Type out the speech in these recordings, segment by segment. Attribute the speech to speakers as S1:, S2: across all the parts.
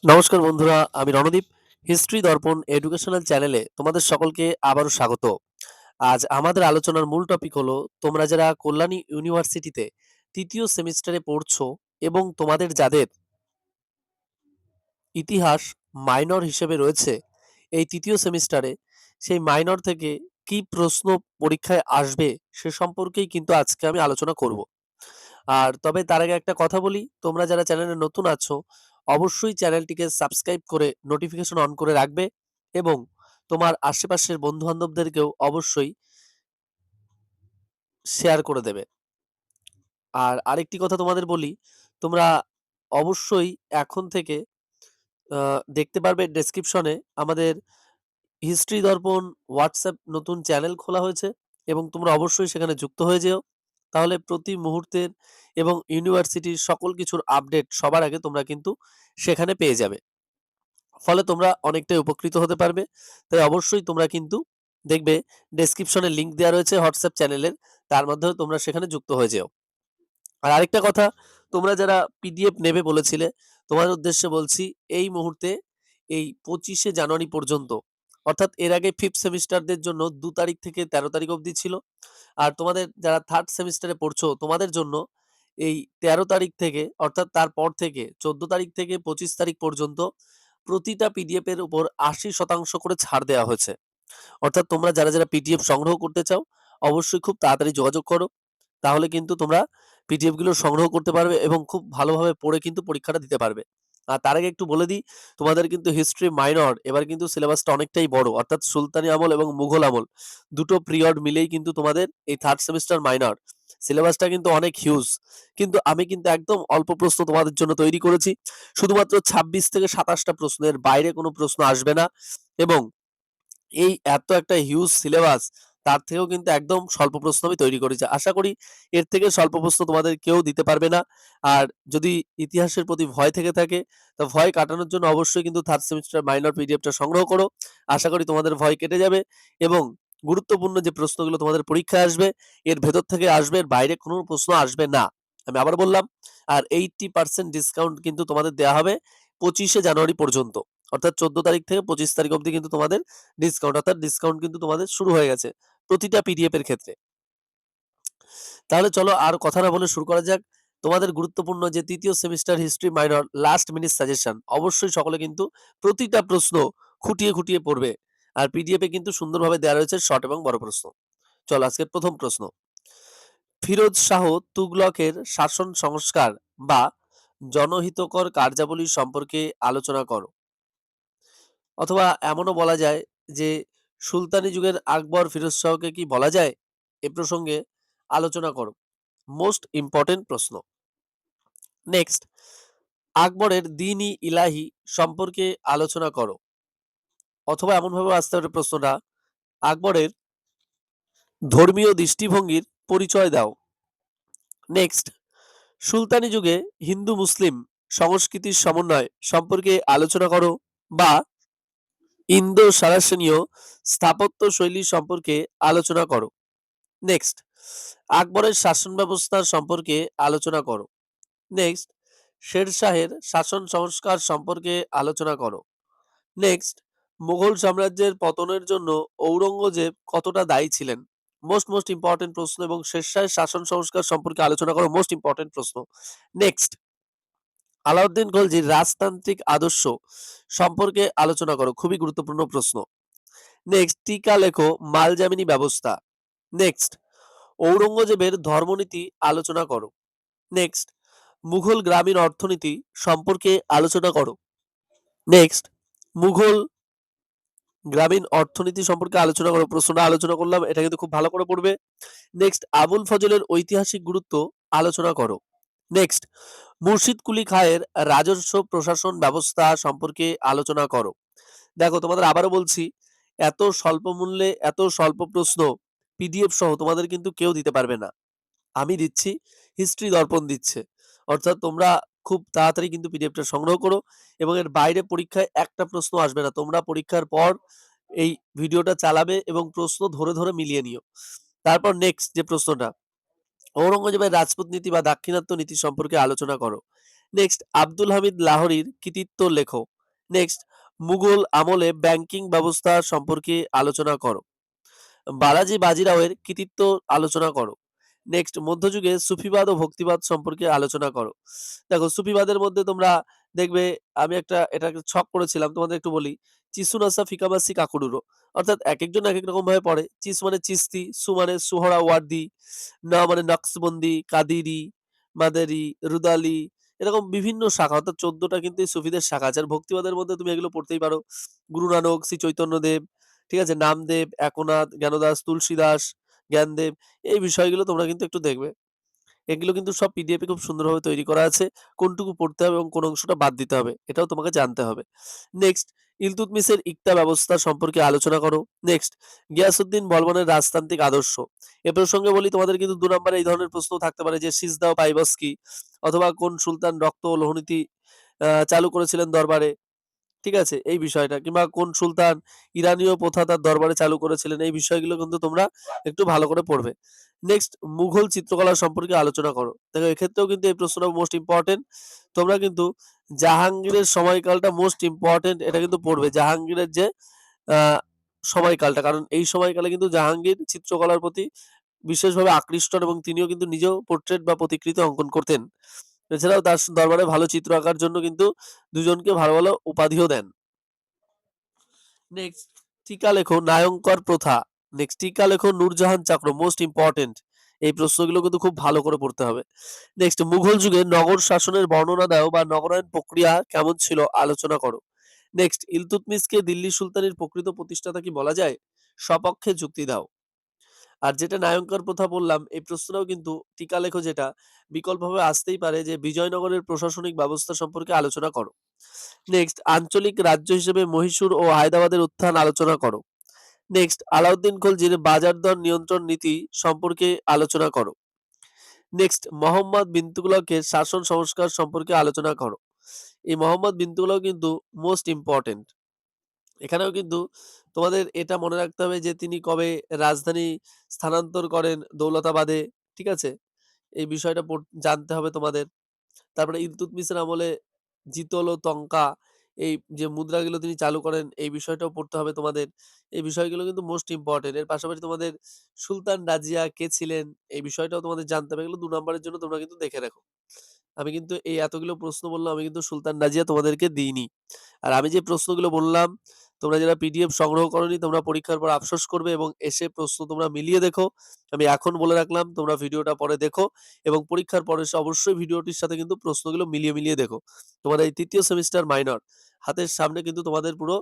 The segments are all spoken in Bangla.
S1: নমস্কার বন্ধুরা, আমি রণদীপ। হিস্ট্রি দর্পণ এডুকেশনাল চ্যানেলে তোমাদের সকলকে আবারও স্বাগত। আজ আমাদের আলোচনার মূল টপিক হলো, তোমরা যারা কল্যাণী ইউনিভার্সিটিতে তৃতীয় সেমিস্টারে পড়ছো এবং তোমাদের যাদের ইতিহাস মাইনর হিসেবে রয়েছে এই তৃতীয় সেমিস্টারে, সেই মাইনর থেকে কি প্রশ্ন পরীক্ষায় আসবে সে সম্পর্কেই কিন্তু আজকে আমি আলোচনা করব। আর তবে তার আগে একটা কথা বলি, তোমরা যারা চ্যানেলে নতুন আছো অবশ্যই চ্যানেলটিকে সাবস্ক্রাইব করে নোটিফিকেশন অন করে রাখবে এবং তোমার আশেপাশের বন্ধু বান্ধবদেরকেও অবশ্যই শেয়ার করে দেবে। আর আরেকটি কথা তোমাদের বলি, তোমরা অবশ্যই এখন থেকে দেখতে পারবে ডেসক্রিপশনে আমাদের হিস্ট্রি দর্পণ হোয়াটসঅ্যাপ নতুন চ্যানেল খোলা হয়েছে এবং তোমরা অবশ্যই সেখানে যুক্ত হয়ে যেও। তাহলে প্রতি মুহূর্তের এবং ইউনিভার্সিটির সকল কিছুর আপডেট সবার আগে তোমরা কিন্তু সেখানে পেয়ে যাবে। ফলে তোমরা অনেকটাই উপকৃত হতে পারবে। তাই অবশ্যই তোমরা কিন্তু দেখবে ডেসক্রিপশনে লিংক দেওয়া রয়েছে হোয়াটসঅ্যাপ চ্যানেলের, তার মাধ্যমে তোমরা সেখানে যুক্ত হয়ে যেও। আর আরেকটা কথা, তোমরা যারা পিডিএফ নেবে বলেছিলে তোমাদের উদ্দেশ্যে বলছি, এই মুহূর্তে এই 25শে জানুয়ারি পর্যন্ত, অর্থাৎ এর আগে ফিফথ সেমিস্টারদের জন্য 2 তারিখ থেকে 13 তারিখ অবধি ছিল। আর তোমাদের যারা থার্ড সেমিস্টারে পড়ছো তোমাদের জন্য এই 13 তারিখ থেকে, অর্থাৎ তারপর থেকে 14 তারিখ থেকে 25 তারিখ পর্যন্ত প্রতিটা পিডিএফ এর উপর 80% করে ছাড় দেওয়া হয়েছে। অর্থাৎ তোমরা যারা যারা পিডিএফ সংগ্রহ করতে চাও অবশ্যই খুব তাড়াতাড়ি যোগাযোগ করো, তাহলে কিন্তু তোমরা পিডিএফ গুলো সংগ্রহ করতে পারবে এবং খুব ভালোভাবে পড়ে কিন্তু পরীক্ষাটা দিতে পারবে। আর তার আগে একটু বলে দিই, তোমাদের কিন্তু হিস্ট্রি মাইনর এবার কিন্তু সিলেবাসটা অনেকটাই বড়, অর্থাৎ সুলতানি আমল এবং মুঘল আমল দুটো পিরিয়ড মিলেই কিন্তু তোমাদের এই থার্ড সেমিস্টার মাইনর সিলেবাসটা কিন্তু অনেক হিউজ। কিন্তু আমি কিন্তু একদম অল্প প্রশ্ন তোমাদের জন্য তৈরি করেছি, শুধুমাত্র 26 থেকে 27টা প্রশ্নের বাইরে কোনো প্রশ্ন আসবে না। এবং এই এত একটা হিউজ সিলেবাস, তার থেকেও কিন্তু একদম স্বল্প প্রশ্ন আমি তৈরি করেছি। আশা করি এর থেকে স্বল্প প্রশ্ন তোমাদের কেউ দিতে পারবে না। আর যদি ইতিহাসের প্রতি ভয় থেকে থাকে, তো ভয় কাটানোর জন্য অবশ্যই কিন্তু থার্ড সেমিস্টার মাইনর পিডিএফটা সংগ্রহ করো। আশা করি তোমাদের ভয় কেটে যাবে এবং গুরুত্বপূর্ণ যে প্রশ্নগুলো তোমাদের পরীক্ষায় আসবে এর ভেতর থেকে আসবে, এর বাইরে কোনো প্রশ্ন আসবে না। আমি আবার বললাম, আর 80% ডিসকাউন্ট কিন্তু তোমাদের দেওয়া হবে 25শে জানুয়ারি পর্যন্ত, অর্থাৎ 14 তারিখ থেকে 25 তারিখ অবধি কিন্তু তোমাদের ডিসকাউন্ট, অর্থাৎ ডিসকাউন্ট কিন্তু তোমাদের শুরু হয়ে গেছে প্রতিটা পিডিএফ এর ক্ষেত্রে। তাহলে চলো আর কথা না বলে শুরু করা যাক তোমাদের গুরুত্বপূর্ণ যে তৃতীয় semester history minor last minute suggestion. অবশ্যই সকলে কিন্তু প্রতিটা প্রশ্ন খুঁটিয়ে খুঁটিয়ে পড়বে। আর পিডিএফ এ কিন্তু সুন্দরভাবে দেওয়া রয়েছে শর্ট এবং বড় প্রশ্ন। চলো আজকের প্রথম প্রশ্ন, ফিরোজ শাহ তুগলকের শাসন সংস্কার বা জনহিতকর কার্যাবলী সম্পর্কে আলোচনা করো। অথবা এমনও বলা যায় যে সুলতানি যুগের আকবর ফিরোজ শাহকে কি বলা যায়, এ প্রসঙ্গে আলোচনা করো। মোস্ট ইম্পর্টেন্ট প্রশ্ন। নেক্সট, আকবরের দিন-ই ইলাহি সম্পর্কে আলোচনা করো। অথবা এমনভাবে আসতে পারে প্রশ্নটা, আকবরের ধর্মীয় দৃষ্টিভঙ্গির পরিচয় দাও। নেক্সট, সুলতানি যুগে হিন্দু মুসলিম সংস্কৃতির সমন্বয় সম্পর্কে আলোচনা করো বা ইন্দো সারাসেনীয় স্থাপত্য শৈলী সম্পর্কে আলোচনা করো। নেক্সট, আকবরের শাসন ব্যবস্থা সম্পর্কে আলোচনা করো। নেক্সট, শের শাহের শাসন সংস্কার সম্পর্কে আলোচনা করো। নেক্সট, মুঘল সাম্রাজ্যের পতনের জন্য ঔরঙ্গজেব কতটা দায়ী ছিলেন। মোস্ট ইম্পর্টেন্ট প্রশ্ন। এবং শের শাহের শাসন সংস্কার সম্পর্কে আলোচনা করো, মোস্ট ইম্পর্টেন্ট প্রশ্ন। নেক্সট, আলাউদ্দিন খলজির রাজতান্ত্রিক আদর্শ সম্পর্কে আলোচনা করো, খুবই গুরুত্বপূর্ণ প্রশ্ন। নেক্সট, টিকা লেখো মালজামিনী ব্যবস্থা। নেক্সট, ঔরঙ্গজেবের ধর্মনীতি আলোচনা করো। নেক্সট, মুঘল গ্রামীণ অর্থনীতি সম্পর্কে আলোচনা করো। নেক্সট, মুঘল গ্রামীণ অর্থনীতি সম্পর্কে আলোচনা করো। প্রশ্নটা আলোচনা করলাম, এটা কিন্তু খুব ভালো করে পড়বে। নেক্সট, আবুল ফজলের ঐতিহাসিক গুরুত্ব আলোচনা করো। নেক্সট, মুর্শিদ কুলি খায়ের রাজস্ব প্রশাসন ব্যবস্থা সম্পর্কে আলোচনা করো। দেখো তোমাদের আবারও বলছি, এত স্বল্প মূল্যে এত স্বল্প প্রশ্ন পিডিএফ সহ তোমাদের কিন্তু কেউ দিতে পারবে না। আমি দিচ্ছি, হিস্ট্রি দর্পণ দিচ্ছে। অর্থাৎ তোমরা খুব তাড়াতাড়ি কিন্তু পিডিএফটা সংগ্রহ করো এবং এর বাইরে পরীক্ষায় একটা প্রশ্ন আসবে না। তোমরা পরীক্ষার পর এই ভিডিওটা চালাবে এবং প্রশ্ন ধরে ধরে মিলিয়ে নিও। তারপর নেক্সট যে প্রশ্নটা, ঔরঙ্গজেবের রাজপুত নীতি বা দাক্ষিণাত্য নীতি সম্পর্কে আলোচনা করো। নেক্সট আব্দুল হামিদ লাহোরীর কৃতিত্ব লেখো। নেক্সট মুঘল আমলে ব্যাংকিং ব্যবস্থা সম্পর্কে আলোচনা করো। বালাজি বাজিরাওয়ের কৃতিত্ব আলোচনা করো। নেক্সট মধ্যযুগে সুফিবাদ ও ভক্তিবাদ সম্পর্কে আলোচনা করো। দেখো সুফিবাদের মধ্যে তোমরা দেখবে, আমি এটা একটা ছক করেছিলাম, তোমাদের একটু বলি। চিসুনাসা ফিকাবাসি কাকুরুরো, অর্থাৎ একেকজন একেক রকম ভাবে পড়ে। চিস মানে চিস্তি, সু মানে সুহরাওয়ার্দী, না মানে নকশবন্দি, কাদিরি, মাদারি, রুদালি, এরকম বিভিন্ন শাখা, অর্থাৎ ১৪ টা কিন্তু এই সুফিদের শাখা আছে। আর ভক্তিবাদের মধ্যে তুমি এগুলো পড়তেই পারো। গুরু নানক, শ্রী চৈতন্যদেব, ঠিক আছে? নামদেব, একনাথ, জ্ঞানদাস, তুলসীদাস, জ্ঞানদেব, এই বিষয়গুলো তোমরা কিন্তু একটু দেখবে। এগুলো কিন্তু সব পিডিএফ এ খুব সুন্দরভাবে তৈরি করা আছে। কোনটুকু পড়তে হবে এবং কোন অংশটা বাদ দিতে হবে, এটাও তোমাকে জানতে হবে। নেক্সট ইলতুৎমিশের ইক্তা ব্যবস্থা সম্পর্কে আলোচনা করো। নেক্সট গিয়াসউদ্দিন বলবনের রাজতান্ত্রিক আদর্শ। এ প্রসঙ্গে বলি, তোমাদের কিন্তু ২ নম্বরে এই ধরনের প্রশ্ন থাকতে পারে যে সিজদা ও পাইবাস কি? অথবা কোন সুলতান রক্ত ও লৌহনীতি চালু করেছিলেন দরবারে? ঠিক আছে? এই বিষয়টা, কিংবা কোন সুলতান ইরানীয় প্রথা তার দরবারে চালু করেছিলেন, এই বিষয়গুলো কিন্তু তোমরা একটু ভালো করে পড়বে। নেক্সট মুঘল চিত্রকলা সম্পর্কে আলোচনা করো। দেখো এক্ষেত্রেও কিন্তু এই প্রশ্নটা মোস্ট ইম্পোর্টেন্ট। তোমরা কিন্তু জাহাঙ্গীরের সময়কালটা মোস্ট ইম্পোর্টেন্ট, এটা কিন্তু পড়বে। জাহাঙ্গীরের যে আ সময়কালটা, কারণ এই সময়কালে কিন্তু জাহাঙ্গীর চিত্রকলার প্রতি বিশেষভাবে আকৃষ্ট হন এবং তিনিও কিন্তু নিজেও পোর্ট্রেট বা প্রতিকৃতি অঙ্কন করতেন। এছাড়াও তার দরবারে ভালো চিত্র আঁকার জন্য কিন্তু দুজনকে ভালো, ভালো উপাধিও দেন। নেক্সট টিকা লেখো নায়ঙ্কর প্রথা। নেক্সট টিকা লেখো নূরজাহান চক্র, মোস্ট ইম্পর্টেন্ট। এই প্রশ্নগুলো কিন্তু খুব ভালো করে পড়তে হবে। নেক্সট মুঘল যুগে নগর শাসনের বর্ণনা দাও বা নগরায়ণ প্রক্রিয়া কেমন ছিল আলোচনা করো। নেক্সট ইলতুৎমিশকে দিল্লি সুলতানের প্রকৃত প্রতিষ্ঠাতা কি বলা যায়? সপক্ষে যুক্তি দাও। আর যেটা নায়ঙ্কর প্রথা বললাম, এই প্রশ্নটাও কিন্তু টিকা লেখো, যেটা বিকল্পভাবে আসতেই পারে যে বিজয়নগরের প্রশাসনিক ব্যবস্থা সম্পর্কে আলোচনা করো। নেক্সট আঞ্চলিক রাজ্য হিসেবে মহীশূর ও হায়দ্রাবাদের উত্থান আলোচনা করো। নেক্সট আলাউদ্দিন খলজির বাজার দর নিয়ন্ত্রণ নীতি সম্পর্কে আলোচনা করো। নেক্সট মোহাম্মদ বিন তুগলকের শাসন সংস্কার সম্পর্কে আলোচনা করো। এই মোহাম্মদ বিন তুগলক কিন্তু মোস্ট ইম্পর্টেন্ট। এখানেও কিন্তু তোমাদের এটা মনে রাখতে হবে যে তিনি কবে রাজধানী স্থানান্তর করেন দৌলতাবাদে, ঠিক আছে? এই বিষয়টা জানতে হবে তোমাদের। তারপরে ইলতুৎমিশের আমলে জিতল ও তঙ্কা, এই যে মুদ্রাগুলো তিনি চালু করেন, এই বিষয়টাও পড়তে হবে তোমাদের। এই বিষয়গুলো কিন্তু মোস্ট ইম্পোর্টেন্ট। এর পাশাপাশি তোমাদের সুলতান রাজিয়া কে ছিলেন, এই বিষয়টাও তোমাদের জানতে হবে। এগুলো ২ নম্বরের জন্য তোমরা কিন্তু দেখে রাখো। আমি কিন্তু এই এতগুলো প্রশ্ন বললাম, আমি কিন্তু সুলতান রাজিয়া তোমাদেরকে দিইনি। আর আমি যে প্রশ্নগুলো বললাম, তোমরা যারা পিডিএফ সংগ্রহ করোনি, তোমরা পরীক্ষার পর আফসোস করবে এবং এসে প্রশ্ন তোমরা মিলিয়ে দেখো। আমি এখন বলে রাখলাম, তোমরা ভিডিওটা পরে দেখো এবং পরীক্ষার পরে এসে অবশ্যই ভিডিওটির সাথে কিন্তু প্রশ্নগুলো মিলিয়ে, মিলিয়ে দেখো। তোমাদের এই ৩য় সেমিস্টার মাইনর হাতের সামনে কিন্তু তোমাদের পুরো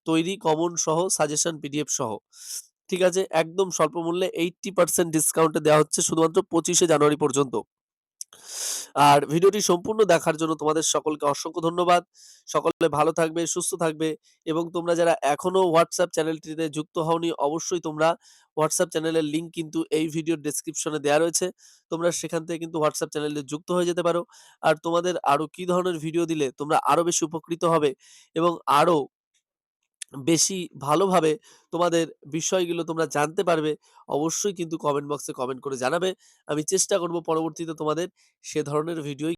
S1: তৈরি কমন সহ সাজেশন পিডিএফ সহ। ঠিক আছে? একদম স্বল্প মূল্যে 80% ডিসকাউন্টে দেওয়া হচ্ছে শুধুমাত্র ২৫শে জানুয়ারি পর্যন্ত। আর ভিডিওটি সম্পূর্ণ দেখার জন্য তোমাদের সকলকে অসংখ্য ধন্যবাদ। সকলে ভালো থাকবে, সুস্থ থাকবে এবং তোমরা যারা এখনো WhatsApp চ্যানেলটিতে যুক্ত হওনি, অবশ্যই তোমরা WhatsApp চ্যানেলের লিংক কিন্তু এই ভিডিওর ডেসক্রিপশনে দেয়া রয়েছে। তোমরা সেখান থেকে কিন্তু WhatsApp চ্যানেলে যুক্ত হয়ে যেতে পারো। আর তোমাদের আরো কি ধরনের ভিডিও দিলে তোমরা আরো বেশি উপকৃত হবে এবং আরো বেশি ভালোভাবে তোমাদের বিষয়গুলো তোমরা জানতে পারবে, অবশ্যই কিন্তু কমেন্ট বক্সে কমেন্ট করে জানাবে। আমি চেষ্টা করব পরবর্তীতে তোমাদের সে ধরনের ভিডিওই